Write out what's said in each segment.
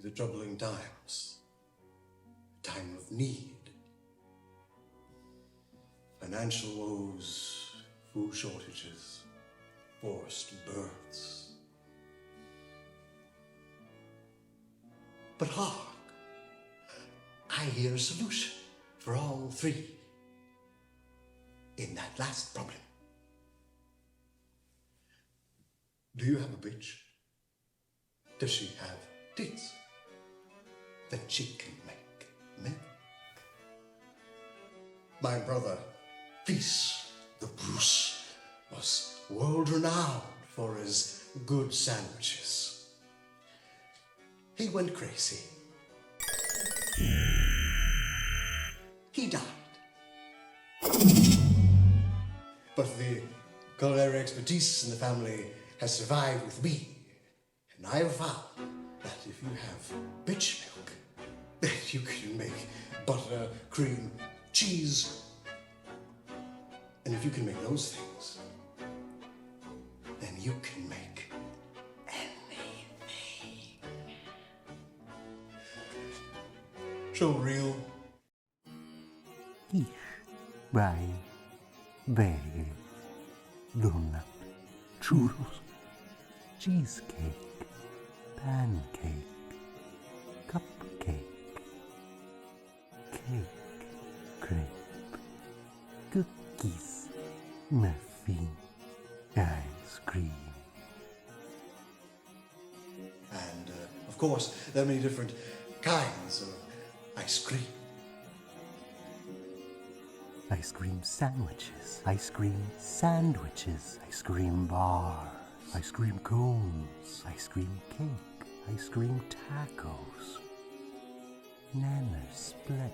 the troubling times. A time of need. Financial woes, food shortages, forced births. But hark, I hear a solution for all three in that last problem. Do you have a bitch? Does she have tits that she can make milk? My brother, Peace the Bruce, was world-renowned for his good sandwiches. He went crazy. He died. But the culinary expertise in the family has survived with me. And I have found that if you have bitch milk, then you can make butter, cream, cheese. And if you can make those things, then you can make anything. So real. Ich bei Bagel, donut, churros, cheesecake, pancake, cupcake, cake, crepe, cookies, muffin, ice cream. And, of course, there are many different kinds of ice cream. Ice cream sandwiches, ice cream sandwiches, ice cream bars, ice cream cones, ice cream cake, ice cream tacos, banana split,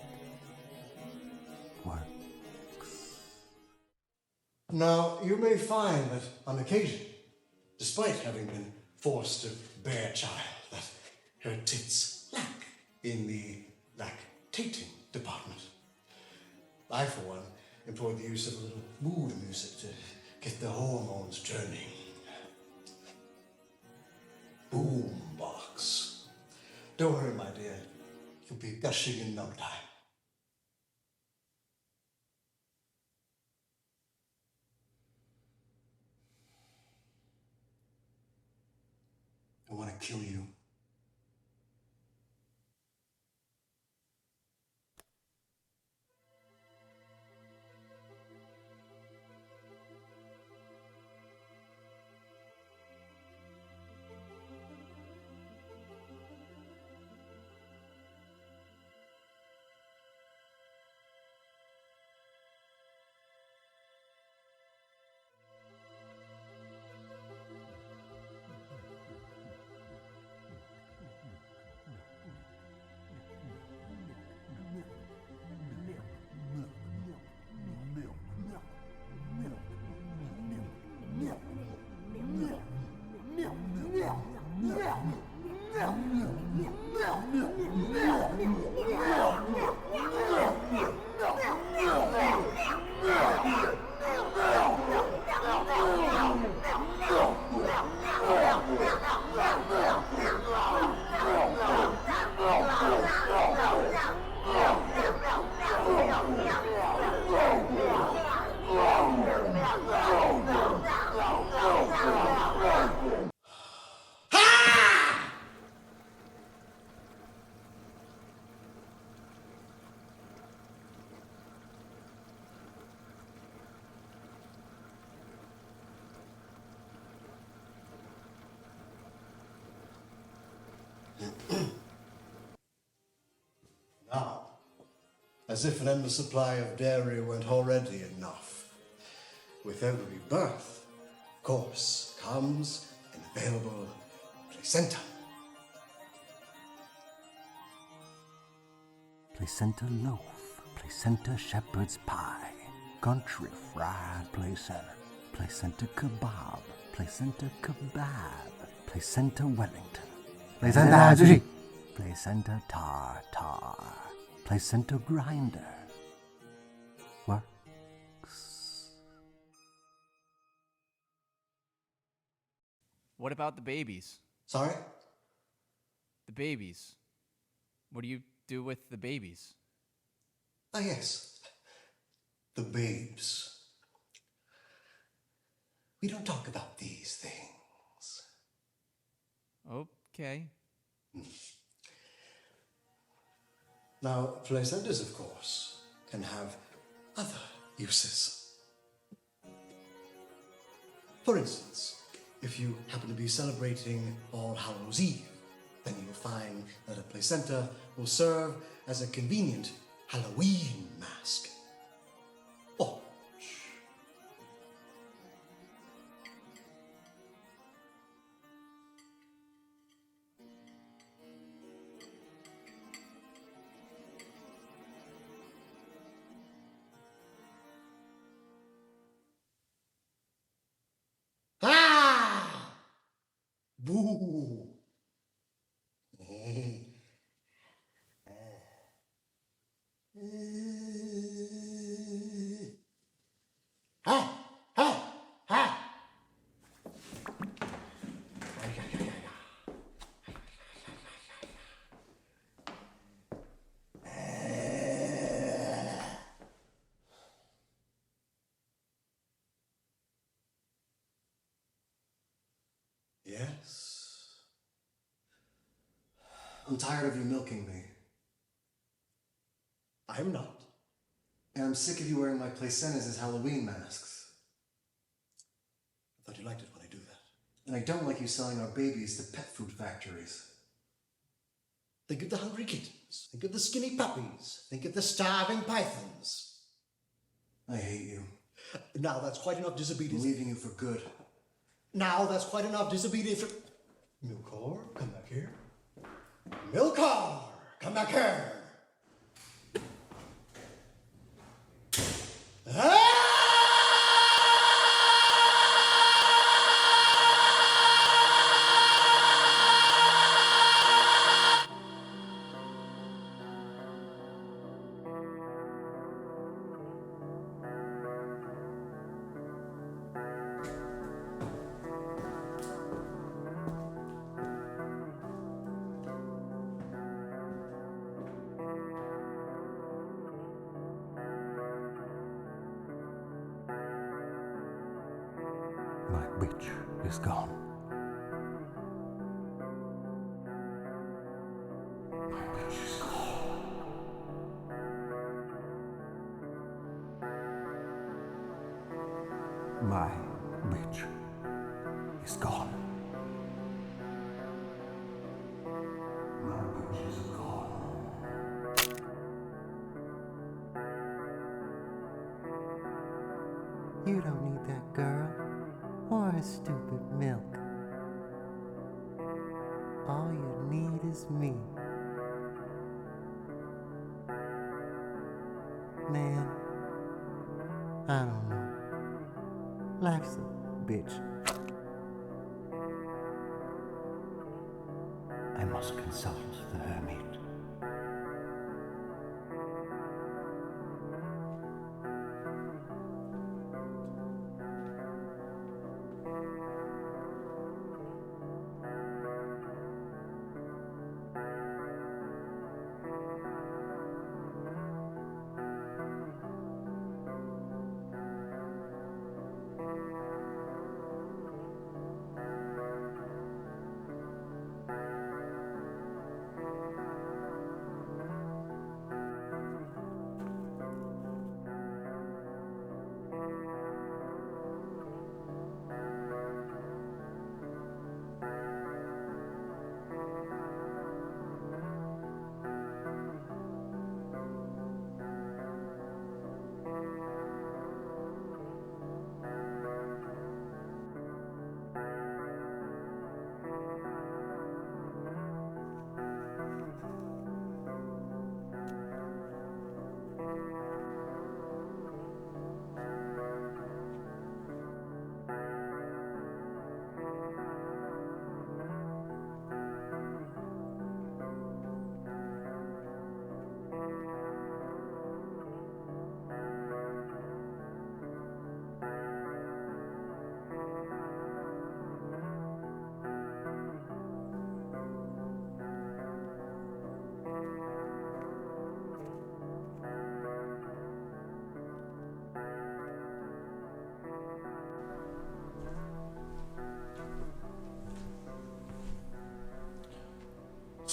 works. Now, you may find that on occasion, despite having been forced to bear child, that her tits lack in the lactating department. I, for one, employed the use of a little mood music to get the hormones turning. Boombox. Don't worry, my dear. You'll be gushing in no time. I want to kill you. Now, as if an endless supply of dairy weren't already enough, with every birth, of course, comes an available placenta. Placenta loaf, placenta shepherd's pie, country fried placenta, placenta kebab, placenta kebab, placenta Wellington, placenta sushi, placenta tartar, placenta grinder. Works. What about the babies? Sorry? The babies. What do you do with the babies? Ah, yes. The babes. We don't talk about these things. Okay. Now, placentas, of course, can have other uses. For instance, if you happen to be celebrating All Hallows Eve, then you'll find that a placenta will serve as a convenient Halloween mask. Oh, ah! Boo! Ah! Ah! Ah! Yes. I'm tired of you milking me. I'm not. And I'm sick of you wearing my placentas as Halloween masks. I thought you liked it when I do that. And I don't like you selling our babies to pet food factories. Think of the hungry kittens. Think of the skinny puppies. Think of the starving pythons. I hate you. Now that's quite enough disobedience. I'm leaving you for good. Now that's quite enough disobedience. Milkor, come back here. Milkor, come back here. My witch is gone. My witch is gone. My witch is gone. My witch is gone. You don't need that girl or her stupid milk. All you need is me. Man, I don't know. Life's a bitch. I must consult the hermit.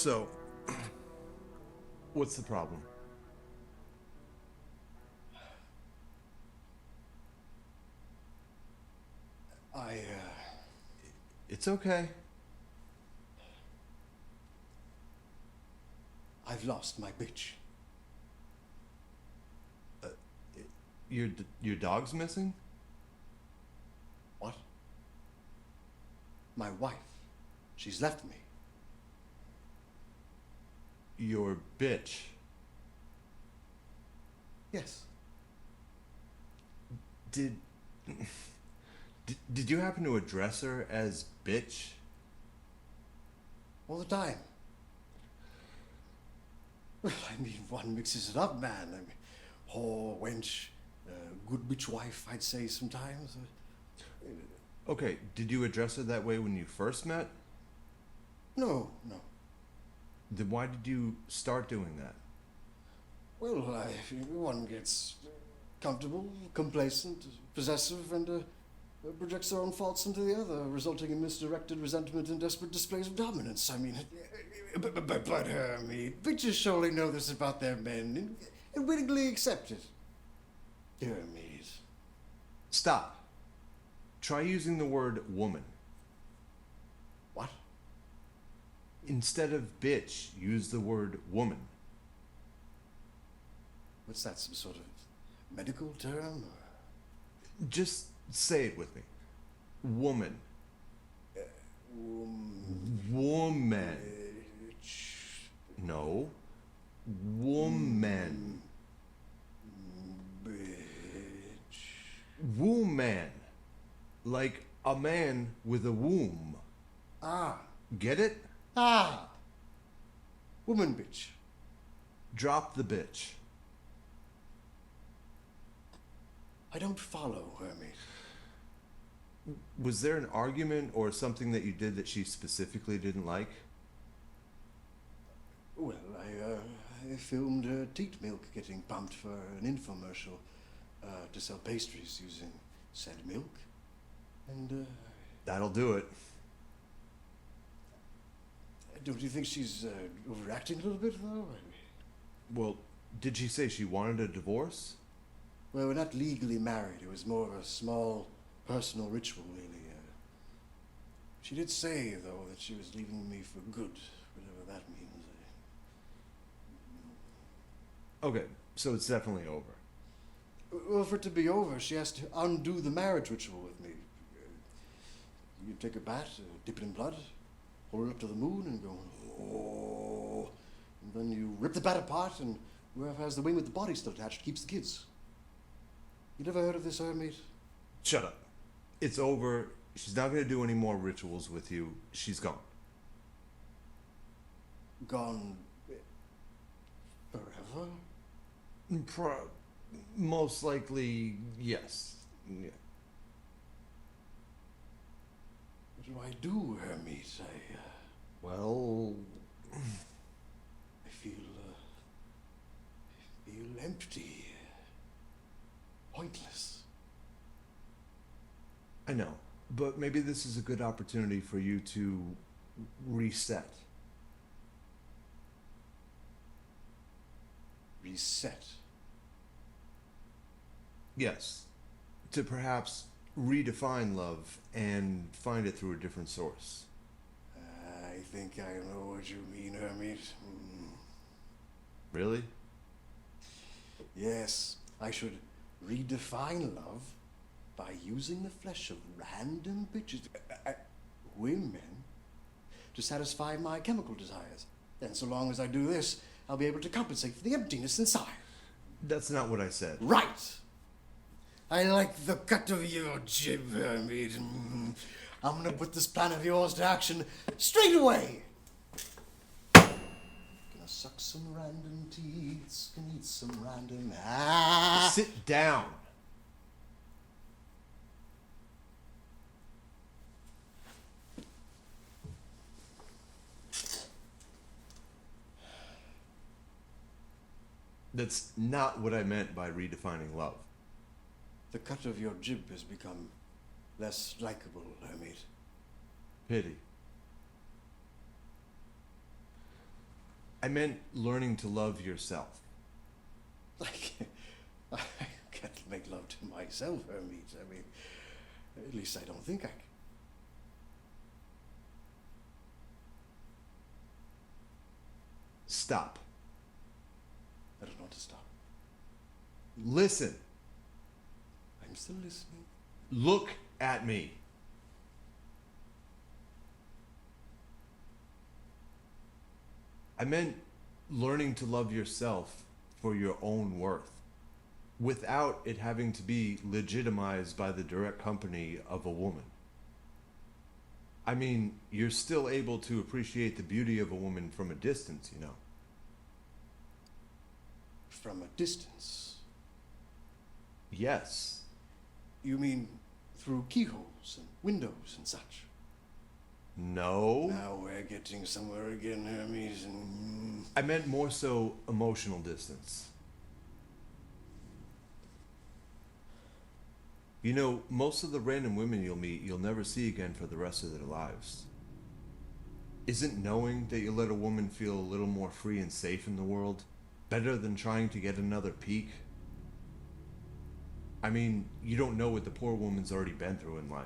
So, what's the problem? It's okay. I've lost my bitch. Your dog's missing? What? My wife. She's left me. Your bitch. Yes. Did you happen to address her as bitch? All the time. Well, I mean, one mixes it up, man. I mean, whore, wench, good bitch wife, I'd say sometimes. Okay, did you address her that way when you first met? No. Then why did you start doing that? Well, one gets comfortable, complacent, possessive, and projects their own faults into the other, resulting in misdirected resentment and desperate displays of dominance. I mean, but Hermit, bitches surely know this about their men and willingly accept it. Hermit. Stop. Try using the word woman. What? Instead of bitch, use the word woman. What's that, some sort of medical term? Just say it with me. Woman. Woman. No. Woman. Bitch. Woman. Like a man with a womb. Ah. Get it? Ah. Woman bitch. Drop the bitch. I don't follow, Hermit. Was there an argument or something that you did that she specifically didn't like? Well, I filmed teat milk getting pumped for an infomercial to sell pastries using said milk. And, That'll do it. don't you think she's overacting a little bit, though? Well, did she say she wanted a divorce? Well, we're not legally married. It was more of a small personal ritual, really. She did say, though, that she was leaving me for good, whatever that means. Okay, so it's definitely over. Well, for it to be over, she has to undo the marriage ritual with me. You take a bat, dip it in blood, hold it up to the moon, and go, oh. And then you rip the bat apart, and whoever has the wing with the body still attached keeps the kids. You never heard of this, Hermit? Shut up. It's over. She's not going to do any more rituals with you. She's gone. Gone forever? Most likely, yes. Yeah. What do I do, Hermit? Well, I feel empty. Pointless. I know. But maybe this is a good opportunity for you to reset. Reset. Yes. To perhaps redefine love and find it through a different source. I think I know what you mean, Hermit. Really? Yes, I should redefine love by using the flesh of random bitches, women, to satisfy my chemical desires. And so long as I do this, I'll be able to compensate for the emptiness inside. That's not what I said. Right! I like the cut of your jib, Hermit. I'm gonna put this plan of yours to action straight away! Gonna suck some random teats, gonna eat some random Sit down. That's not what I meant by redefining love. The cut of your jib has become less likable, Hermit. Pity. I meant learning to love yourself. I can't make love to myself, Hermit. I mean, at least I don't think I can. Stop. I don't want to stop. Listen. I'm still listening. Look at me. I meant learning to love yourself for your own worth, without it having to be legitimized by the direct company of a woman. I mean, you're still able to appreciate the beauty of a woman from a distance, you know. From a distance? Yes. You mean through keyholes and windows and such? No. Now we're getting somewhere again, Hermes. I meant more so emotional distance. You know, most of the random women you'll meet, you'll never see again for the rest of their lives. Isn't knowing that you let a woman feel a little more free and safe in the world better than trying to get another peek? I mean, you don't know what the poor woman's already been through in life.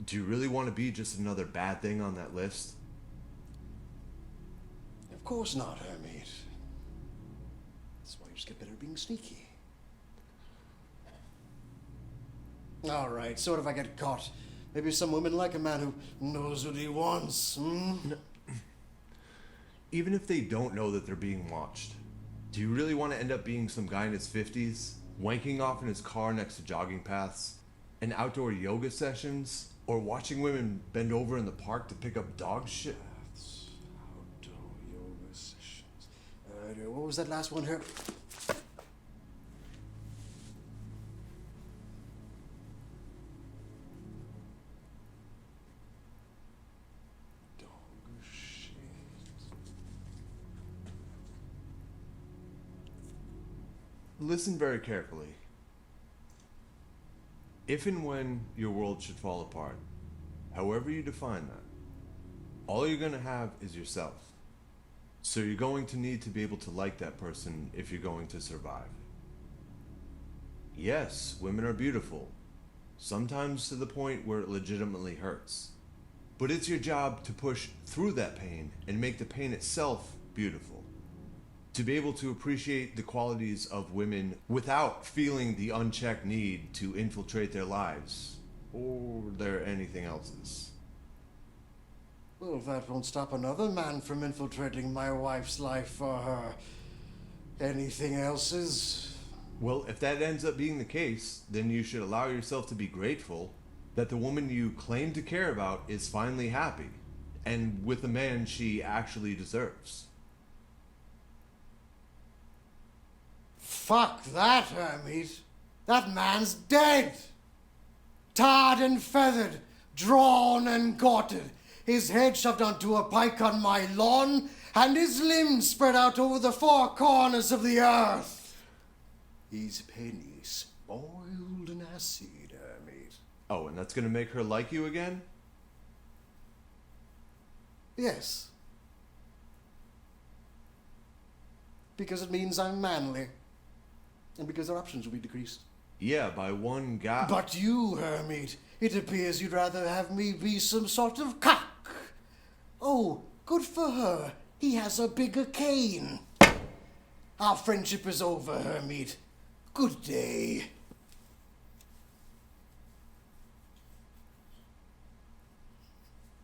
Do you really want to be just another bad thing on that list? Of course not, Hermes. That's why you just get better at being sneaky. All right, so what if I get caught? Maybe some women like a man who knows what he wants, No. Even if they don't know that they're being watched, do you really want to end up being some guy in his 50s, wanking off in his car next to jogging paths, and outdoor yoga sessions, or watching women bend over in the park to pick up dog shit? Outdoor yoga sessions. What was that last one, Herb? Listen very carefully. If and when your world should fall apart, however you define that, all you're going to have is yourself. So you're going to need to be able to like that person if you're going to survive. Yes, women are beautiful, sometimes to the point where it legitimately hurts. But it's your job to push through that pain and make the pain itself beautiful. To be able to appreciate the qualities of women without feeling the unchecked need to infiltrate their lives or their anything else's. Well, that won't stop another man from infiltrating my wife's life for her. Anything else's? Well, if that ends up being the case, then you should allow yourself to be grateful that the woman you claim to care about is finally happy and with a man she actually deserves. Fuck that, Hermes. That man's dead. Tarred and feathered, drawn and quartered, his head shoved onto a pike on my lawn, and his limbs spread out over the four corners of the earth. His penny spoiled in acid, Hermes. Oh, and that's gonna make her like you again? Yes. Because it means I'm manly. And because their options will be decreased. Yeah, by one guy. But you, Hermit, it appears you'd rather have me be some sort of cock. Oh, good for her. He has a bigger cane. Our friendship is over, Hermit. Good day.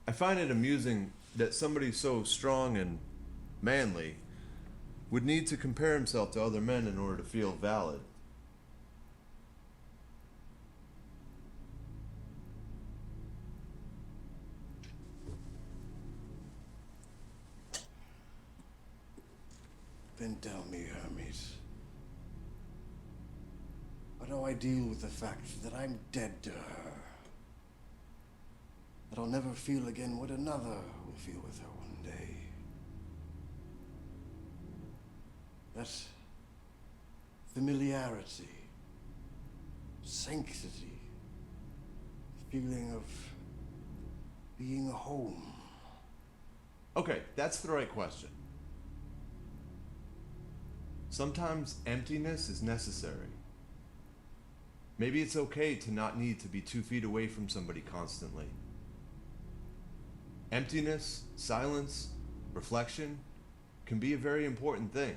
I find it amusing that somebody so strong and manly would need to compare himself to other men in order to feel valid. Then tell me, Hermit, how do I deal with the fact that I'm dead to her? That I'll never feel again what another will feel with her one day? That familiarity, sanctity, feeling of being home. Okay, that's the right question. Sometimes emptiness is necessary. Maybe it's okay to not need to be 2 feet away from somebody constantly. Emptiness, silence, reflection can be a very important thing,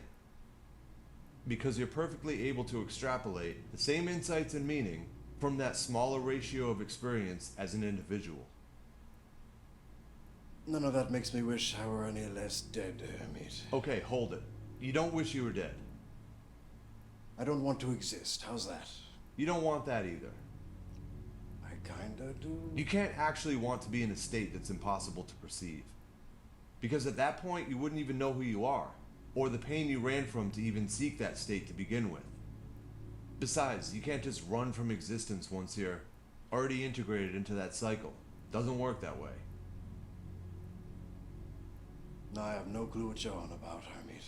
because you're perfectly able to extrapolate the same insights and meaning from that smaller ratio of experience as an individual. None of that makes me wish I were any less dead, Hermit. Okay, hold it. You don't wish you were dead. I don't want to exist. How's that? You don't want that either. I kinda do. You can't actually want to be in a state that's impossible to perceive. Because at that point, you wouldn't even know who you are, or the pain you ran from to even seek that state to begin with. Besides, you can't just run from existence once you're already integrated into that cycle. Doesn't work that way. No, I have no clue what you're on about, Hermit.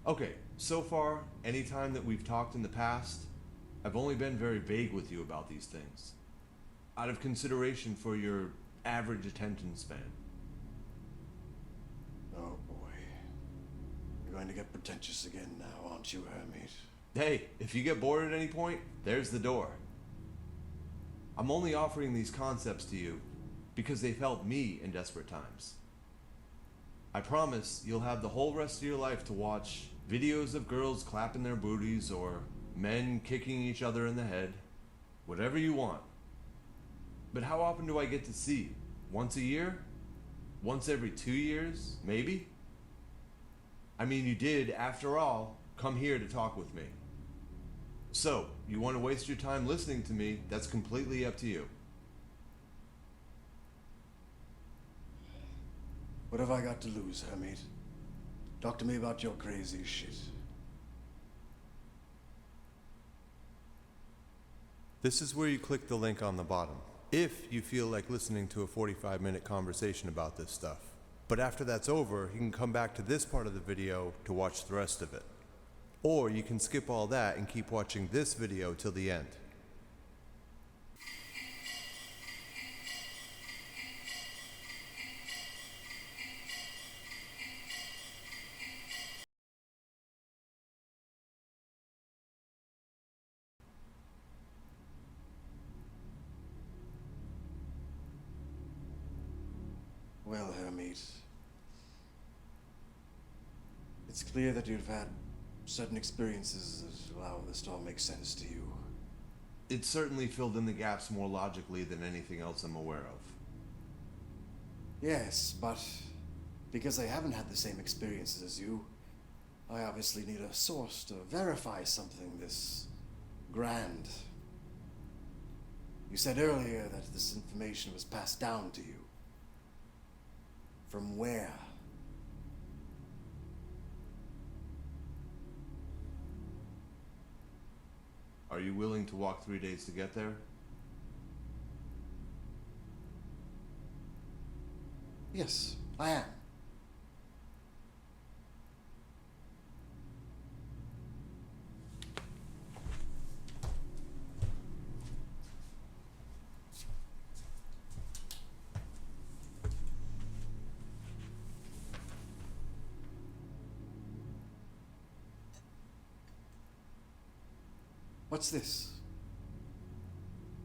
Okay, so far, any time that we've talked in the past, I've only been very vague with you about these things, out of consideration for your average attention span. Oh boy. You're going to get pretentious again now, aren't you, Hermit? Hey, if you get bored at any point, there's the door. I'm only offering these concepts to you because they've helped me in desperate times. I promise you'll have the whole rest of your life to watch videos of girls clapping their booties or men kicking each other in the head, whatever you want. But how often do I get to see you? Once a year? Once every 2 years? Maybe? I mean, you did, after all, come here to talk with me. So, you want to waste your time listening to me, that's completely up to you. What have I got to lose, Hermit? Talk to me about your crazy shit. This is where you click the link on the bottom, if you feel like listening to a 45-minute conversation about this stuff. But after that's over, you can come back to this part of the video to watch the rest of it. Or you can skip all that and keep watching this video till the end. Well, Hermit, it's clear that you've had certain experiences that allow this to all make sense to you. It certainly filled in the gaps more logically than anything else I'm aware of. Yes, but because I haven't had the same experiences as you, I obviously need a source to verify something this grand. You said earlier that this information was passed down to you. From where? Are you willing to walk 3 days to get there? Yes, I am. What's this?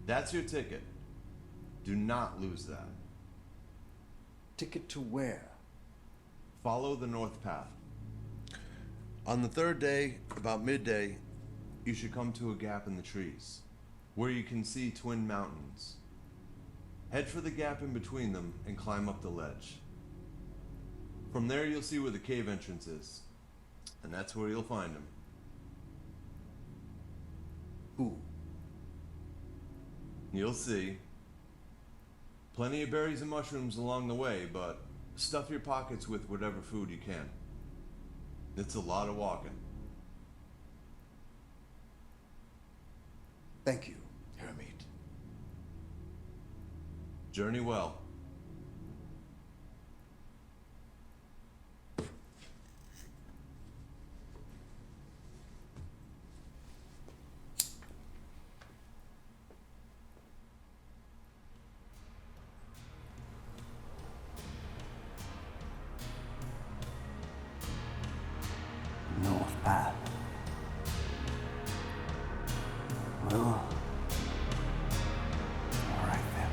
That's your ticket. Do not lose that. Ticket to where? Follow the north path. On the third day, about midday, you should come to a gap in the trees, where you can see twin mountains. Head for the gap in between them and climb up the ledge. From there you'll see where the cave entrance is, and that's where you'll find him. Who? You'll see. Plenty of berries and mushrooms along the way, but stuff your pockets with whatever food you can. It's a lot of walking. Thank you, Hermit. Journey well. North Path. Well, alright then.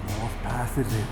The North Path it is.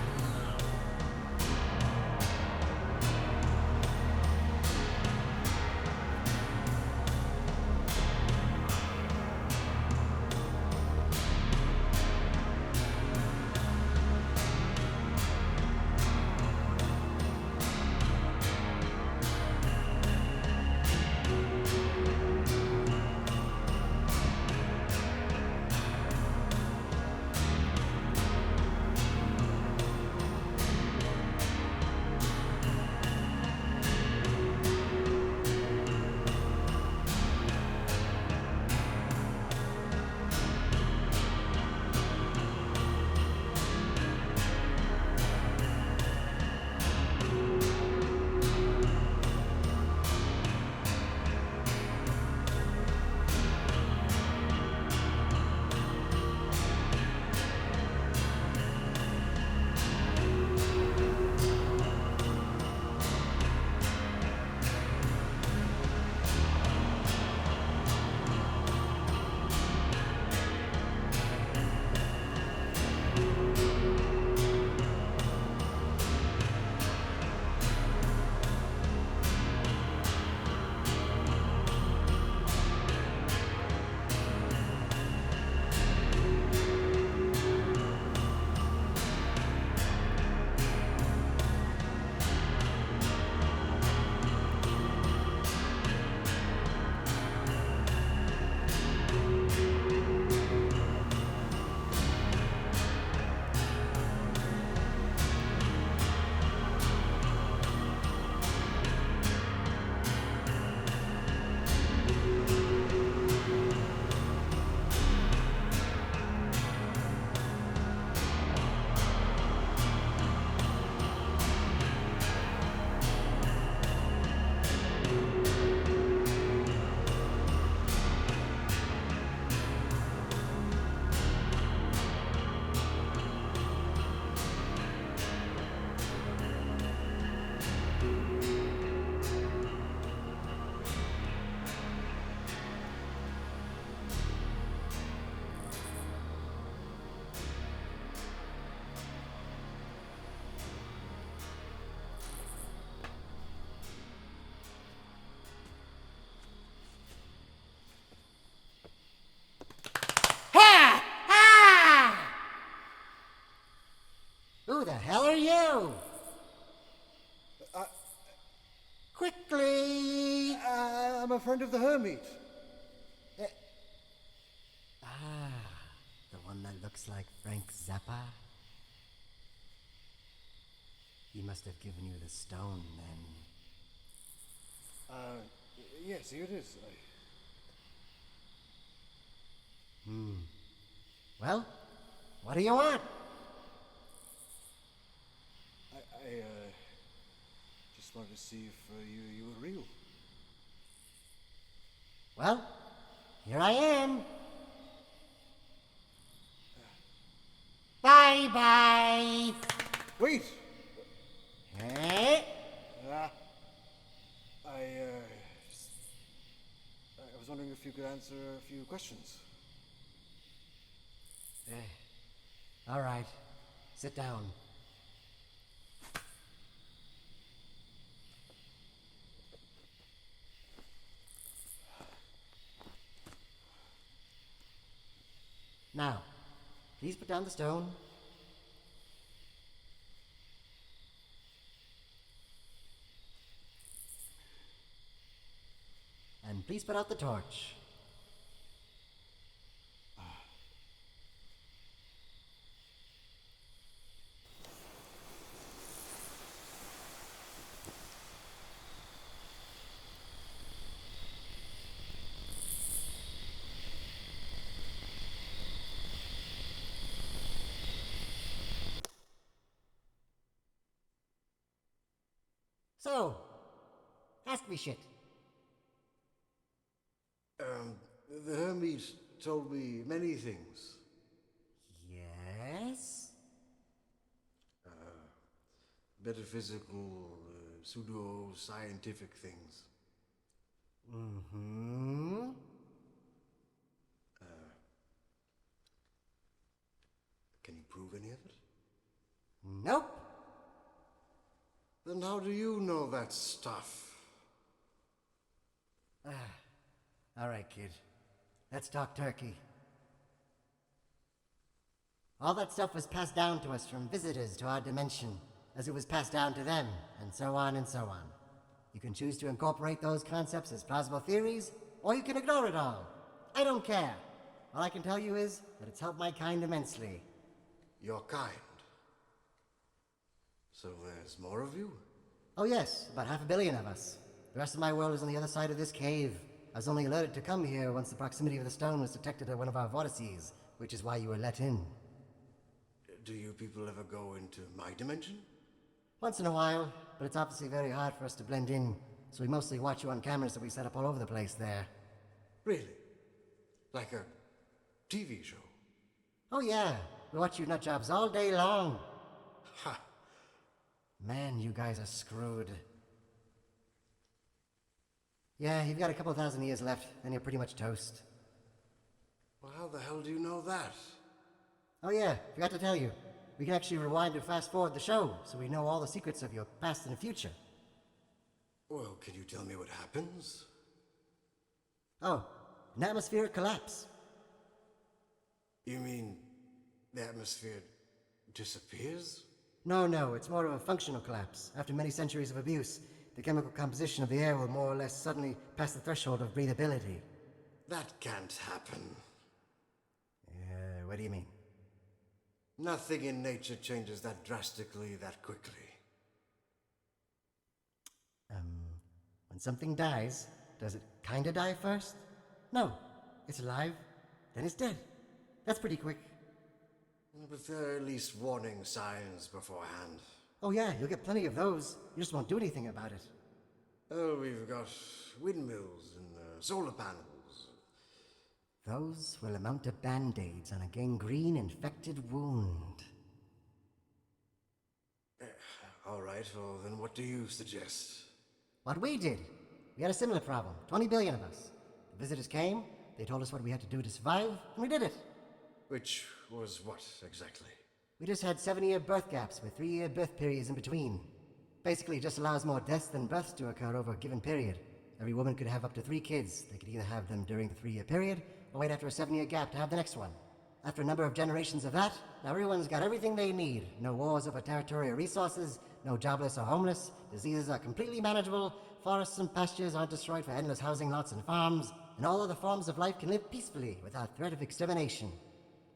Who the hell are you? Quickly! I'm a friend of the hermit. The one that looks like Frank Zappa? He must have given you the stone, then. Yes, here it is. Well, what do you want? I just wanted to see if you were real. Well, here I am. Bye-bye. Wait! Eh? I was wondering if you could answer a few questions. All right. Sit down. Now, please put down the stone. And please put out the torch. So, ask me shit. The hermit told me many things. Yes? Metaphysical, pseudo-scientific things. Mm-hmm. Can you prove any of it? Nope. Then how do you know that stuff? All right, kid. Let's talk turkey. All that stuff was passed down to us from visitors to our dimension, as it was passed down to them, and so on and so on. You can choose to incorporate those concepts as plausible theories, or you can ignore it all. I don't care. All I can tell you is that it's helped my kind immensely. Your kind. So there's more of you? Oh yes, about 500 million of us. The rest of my world is on the other side of this cave. I was only alerted to come here once the proximity of the stone was detected at one of our vortices, which is why you were let in. Do you people ever go into my dimension? Once in a while, but it's obviously very hard for us to blend in, so we mostly watch you on cameras that we set up all over the place there. Really? Like a TV show? Oh yeah, we watch you nut jobs all day long. Ha! Man, you guys are screwed. Yeah, you've got a couple thousand years left, then you're pretty much toast. Well, how the hell do you know that? Oh yeah, forgot to tell you. We can actually rewind and fast forward the show, so we know all the secrets of your past and future. Well, can you tell me what happens? Oh, an atmospheric collapse. You mean the atmosphere disappears? No, it's more of a functional collapse. After many centuries of abuse, the chemical composition of the air will more or less suddenly pass the threshold of breathability. That can't happen. What do you mean? Nothing in nature changes that drastically, that quickly. When something dies, does it kinda die first? No, it's alive, then it's dead. That's pretty quick. But there are at least warning signs beforehand. Oh yeah, you'll get plenty of those. You just won't do anything about it. Oh, we've got windmills and solar panels. Those will amount to band-aids on a gangrene-infected wound. All right, well, then what do you suggest? What we did. We had a similar problem. 20 billion of us. The visitors came, they told us what we had to do to survive, and we did it. Which was what, exactly? We just had 7-year birth gaps with 3-year birth periods in between. Basically, it just allows more deaths than births to occur over a given period. Every woman could have up to 3 kids. They could either have them during the 3-year period, or wait after a 7-year gap to have the next one. After a number of generations of that, now everyone's got everything they need. No wars over territory or resources, no jobless or homeless, diseases are completely manageable, forests and pastures aren't destroyed for endless housing lots and farms, and all other forms of life can live peacefully without threat of extermination.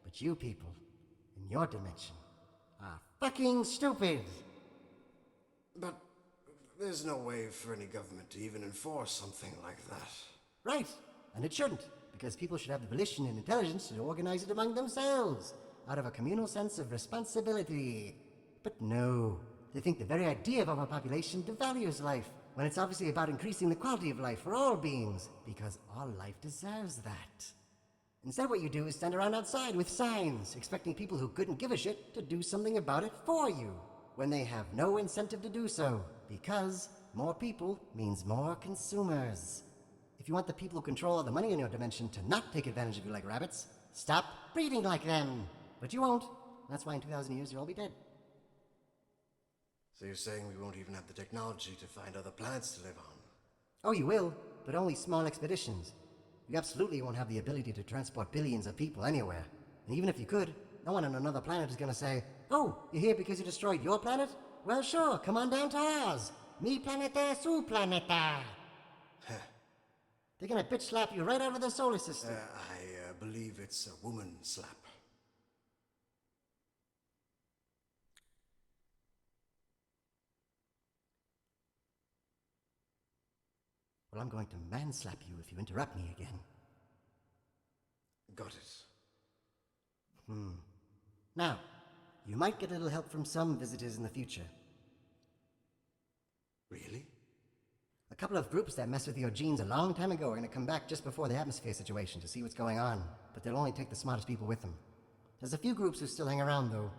But you people, in your dimension, are fucking stupid! But there's no way for any government to even enforce something like that. Right, and it shouldn't, because people should have the volition and intelligence to organize it among themselves, out of a communal sense of responsibility. But no, they think the very idea of overpopulation devalues life, when it's obviously about increasing the quality of life for all beings, because all life deserves that. Instead, what you do is stand around outside with signs, expecting people who couldn't give a shit to do something about it for you, when they have no incentive to do so, because more people means more consumers. If you want the people who control all the money in your dimension to not take advantage of you like rabbits, stop breeding like them. But you won't. That's why in 2,000 years you'll all be dead. So you're saying we won't even have the technology to find other planets to live on? Oh, you will, but only small expeditions. You absolutely won't have the ability to transport billions of people anywhere. And even if you could, no one on another planet is gonna say, "Oh, you're here because you destroyed your planet? Well, sure, come on down to ours. Mi planeta, su planeta." They're gonna bitch slap you right out of the solar system. I believe it's a woman slap. Well, I'm going to man-slap you if you interrupt me again. Got it. Now, you might get a little help from some visitors in the future. Really? A couple of groups that messed with your genes a long time ago are going to come back just before the atmosphere situation to see what's going on, but they'll only take the smartest people with them. There's a few groups who still hang around, though.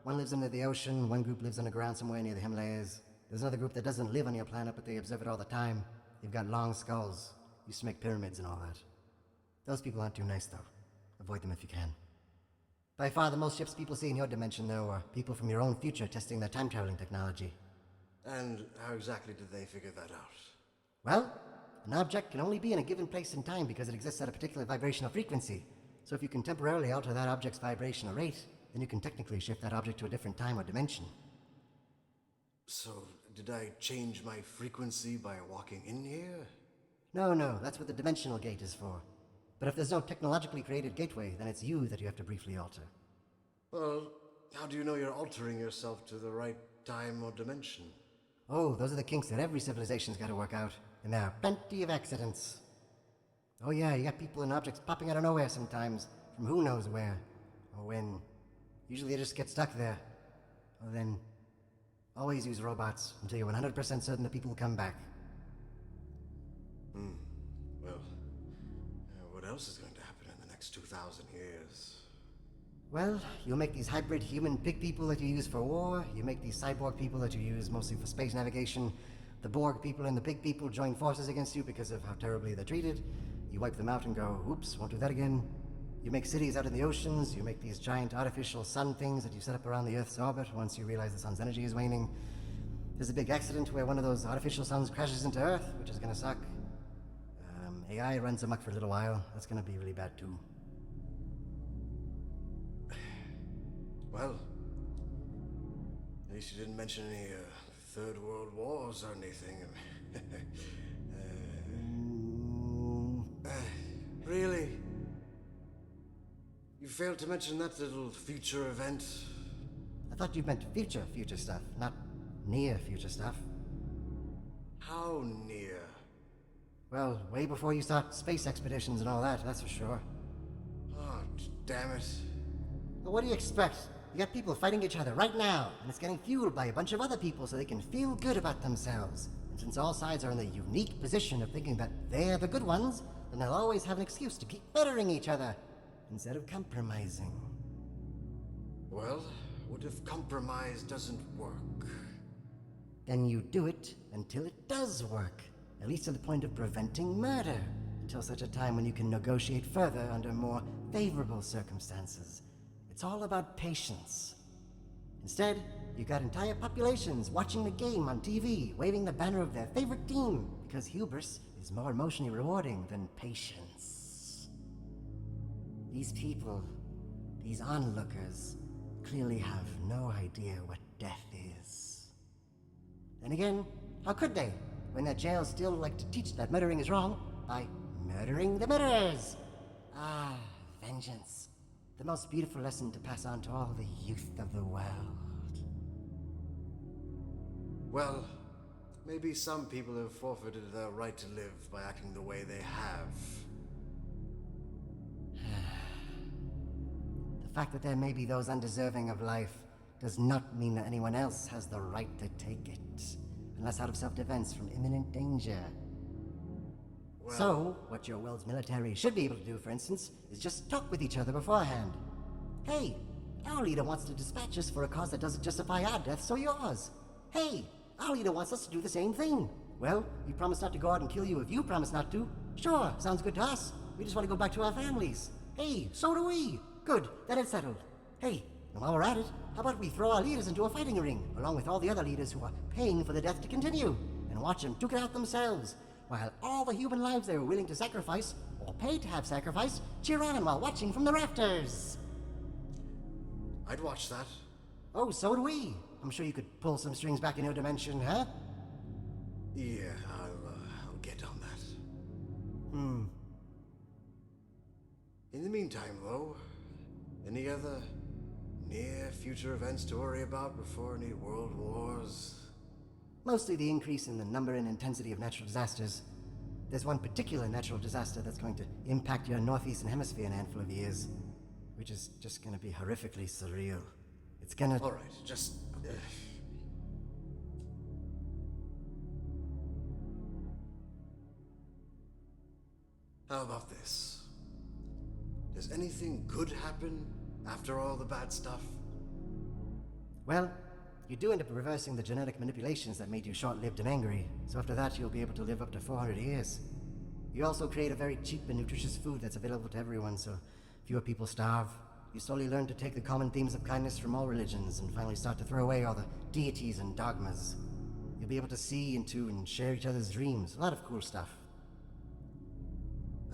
One lives under the ocean, one group lives underground somewhere near the Himalayas. There's another group that doesn't live on your planet, but they observe it all the time. They've got long skulls. Used to make pyramids and all that. Those people aren't too nice, though. Avoid them if you can. By far, the most ships people see in your dimension, though, are people from your own future testing their time-traveling technology. And how exactly did they figure that out? Well, an object can only be in a given place and time because it exists at a particular vibrational frequency. So if you can temporarily alter that object's vibrational rate, then you can technically shift that object to a different time or dimension. So, did I change my frequency by walking in here? No, that's what the dimensional gate is for. But if there's no technologically created gateway, then it's you that you have to briefly alter. Well, how do you know you're altering yourself to the right time or dimension? Oh, those are the kinks that every civilization's got to work out. And there are plenty of accidents. Oh yeah, you got people and objects popping out of nowhere sometimes, from who knows where, or when. Usually they just get stuck there. Well then, always use robots until you're 100% certain the people will come back. Well, what else is going to happen in the next 2,000 years? Well, you'll make these hybrid human-pig people that you use for war, you make these cyborg people that you use mostly for space navigation, the Borg people and the pig people join forces against you because of how terribly they're treated, you wipe them out and go, oops, won't do that again. You make cities out in the oceans, you make these giant artificial sun things that you set up around the Earth's orbit once you realize the sun's energy is waning. There's a big accident where one of those artificial suns crashes into Earth, which is gonna suck. AI runs amok for a little while, that's gonna be really bad too. Well, at least you didn't mention any Third World Wars or anything. Really? You failed to mention that little future event? I thought you meant future stuff, not near future stuff. How near? Well, way before you start space expeditions and all that, that's for sure. Oh, damn it. But what do you expect? You got people fighting each other right now, and it's getting fueled by a bunch of other people so they can feel good about themselves. And since all sides are in the unique position of thinking that they're the good ones, then they'll always have an excuse to keep bettering each other, instead of compromising. Well, what if compromise doesn't work? Then you do it until it does work, at least to the point of preventing murder, until such a time when you can negotiate further under more favorable circumstances. It's all about patience. Instead, you got entire populations watching the game on TV, waving the banner of their favorite team, because hubris is more emotionally rewarding than patience. These people, these onlookers, clearly have no idea what death is. Then again, how could they, when their jails still like to teach that murdering is wrong by murdering the murderers? Ah, vengeance. The most beautiful lesson to pass on to all the youth of the world. Well, maybe some people have forfeited their right to live by acting the way they have. The fact that there may be those undeserving of life does not mean that anyone else has the right to take it, unless out of self-defense from imminent danger. Well, So, what your world's military should be able to do, for instance, is just talk with each other beforehand. Hey, our leader wants to dispatch us for a cause that doesn't justify our death, so yours. Hey, our leader wants us to do the same thing. Well, we promise not to go out and kill you if you promise not to. Sure, sounds good to us. We just want to go back to our families. Hey, so do we. Good, then it's settled. Hey, and while we're at it, how about we throw our leaders into a fighting ring, along with all the other leaders who are paying for the death to continue, and watch them duke it out themselves, while all the human lives they were willing to sacrifice, or paid to have sacrificed, cheer on while watching from the rafters. I'd watch that. Oh, so do we. I'm sure you could pull some strings back in your dimension, huh? Yeah, I'll get on that. In the meantime, though, any other near future events to worry about before any world wars? Mostly the increase in the number and intensity of natural disasters. There's one particular natural disaster that's going to impact your northeastern hemisphere in a handful of years, which is just going to be horrifically surreal. It's gonna... All right, just... How about this? Does anything good happen after all the bad stuff? Well, You do end up reversing the genetic manipulations that made you short-lived and angry, so after that you'll be able to live up to 400 years. You also create a very cheap and nutritious food that's available to everyone, so fewer people starve. You slowly learn to take the common themes of kindness from all religions and finally start to throw away all the deities and dogmas. You'll be able to see into and share each other's dreams. A lot of cool stuff.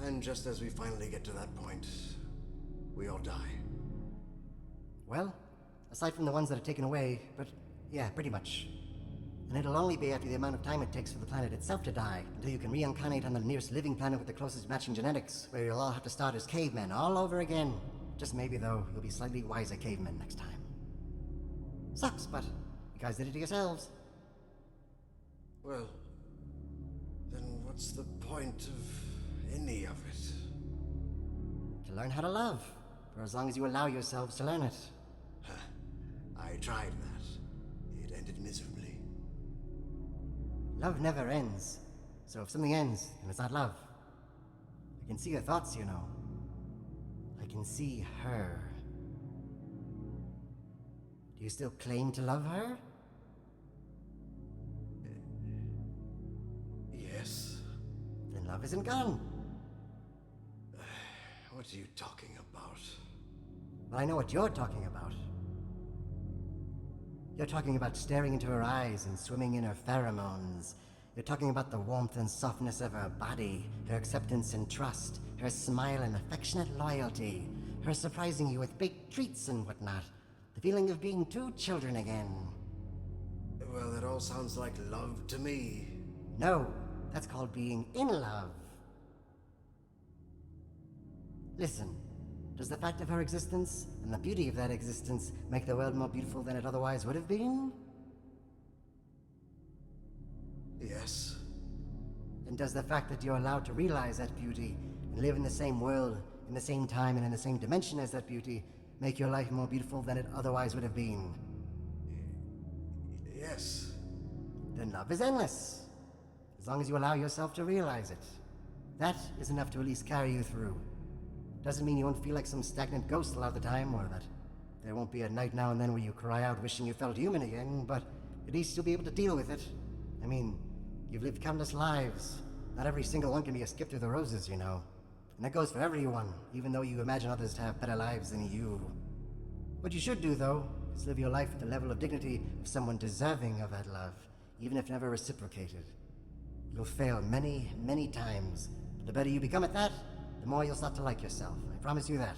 And just as we finally get to that point, we all die. Well, aside from the ones that are taken away, but yeah, pretty much. And it'll only be after the amount of time it takes for the planet itself to die, until you can reincarnate on the nearest living planet with the closest matching genetics, where you'll all have to start as cavemen all over again. Just maybe, though, you'll be slightly wiser cavemen next time. Sucks, but you guys did it to yourselves. Well, then what's the point of any of it? To learn how to love, for as long as you allow yourselves to learn it. I tried that. It ended miserably. Love never ends, so if something ends, then it's not love. I can see your thoughts, you know. I can see her. Do you still claim to love her? Yes. Then love isn't gone. What are you talking about? Well, I know what you're talking about. You're talking about staring into her eyes and swimming in her pheromones. You're talking about the warmth and softness of her body, her acceptance and trust, her smile and affectionate loyalty, her surprising you with baked treats and whatnot. The feeling of being two children again. Well, that all sounds like love to me. No, that's called being in love. Listen, does the fact of her existence and the beauty of that existence make the world more beautiful than it otherwise would have been? Yes. And does the fact that you're allowed to realize that beauty and live in the same world, in the same time, and in the same dimension as that beauty make your life more beautiful than it otherwise would have been? Yes. Then love is endless, as long as you allow yourself to realize it. That is enough to at least carry you through. Doesn't mean you won't feel like some stagnant ghost a lot of the time, or that there won't be a night now and then where you cry out wishing you felt human again, but at least you'll be able to deal with it. I mean, you've lived countless lives. Not every single one can be a skip through the roses, you know. And that goes for everyone, even though you imagine others to have better lives than you. What you should do, though, is live your life with the level of dignity of someone deserving of that love, even if never reciprocated. You'll fail many, many times, but the better you become at that, the more you'll start to like yourself. I promise you that.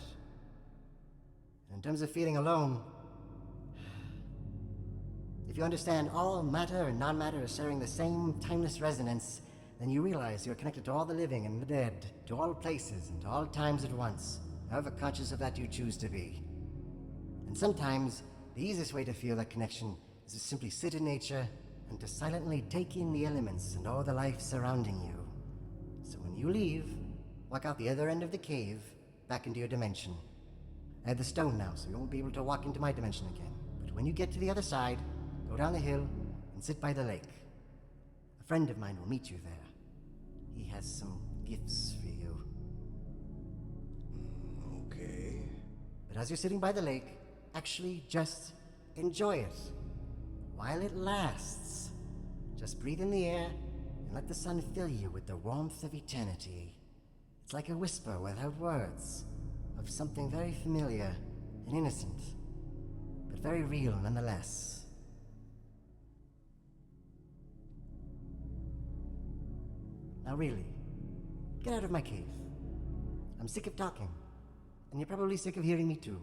And in terms of feeling alone, if you understand all matter and non-matter are sharing the same timeless resonance, then you realize you're connected to all the living and the dead, to all places and to all times at once, however conscious of that you choose to be. And sometimes, the easiest way to feel that connection is to simply sit in nature and to silently take in the elements and all the life surrounding you. So when you leave, walk out the other end of the cave, back into your dimension. I have the stone now, so you won't be able to walk into my dimension again. But when you get to the other side, go down the hill and sit by the lake. A friend of mine will meet you there. He has some gifts for you. Okay. But as you're sitting by the lake, actually just enjoy it. While it lasts. Just breathe in the air and let the sun fill you with the warmth of eternity. It's like a whisper without words of something very familiar and innocent, but very real nonetheless. Now really, get out of my cave. I'm sick of talking, and you're probably sick of hearing me too.